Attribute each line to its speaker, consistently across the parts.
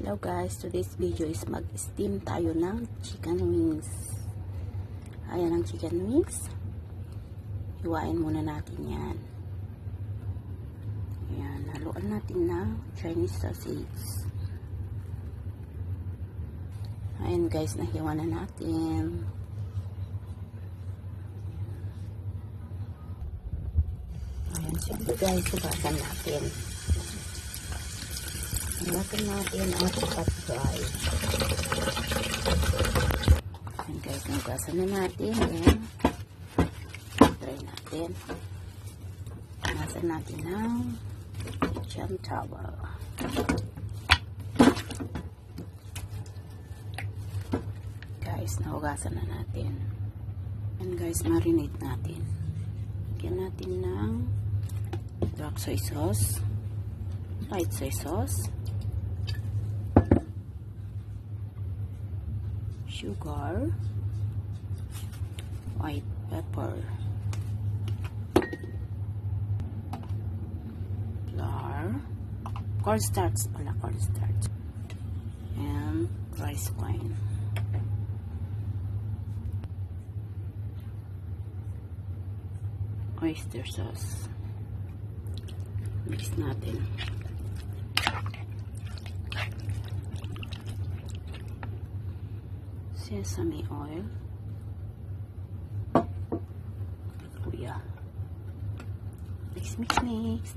Speaker 1: Hello guys, today's video is mag-steam tayo ng chicken wings. Ayan ang chicken wings. Hiwain muna natin yan. Ayan, haluan natin ng Chinese sausage. Ayan guys, nahiwa na natin. Ayan, siyempre guys, hugasan natin. Hugasan natin ang sapat dry. Ayan guys, hugasan na natin. Ayan. Try natin. Hugasan natin ng kitchen towel. Guys, nahugasan na natin. Ayan guys, marinate natin. Lagyan natin ng dark soy sauce, light soy sauce, sugar, white pepper, flour, cornstarch pala, cornstarch, and rice wine. Oyster sauce. Mix natin. Sesame oil. Luya. Mix.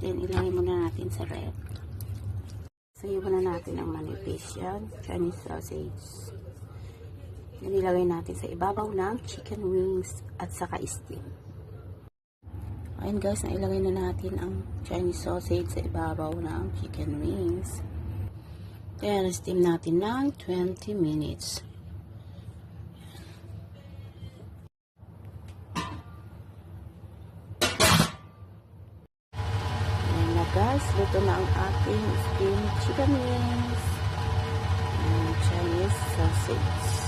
Speaker 1: Then ilagay muna natin sa ref. Sayo muna natin ang manipis yan. Chinese sausage. Then ilagay natin sa ibabaw ng chicken wings at saka steam. Ayan guys, nailagay na natin ang Chinese sausage sa ibabaw ng chicken wings. Kaya na-steam natin ng 20 minutes. Ayan na guys, luto na ang ating steamed chicken wings and Chinese sausage.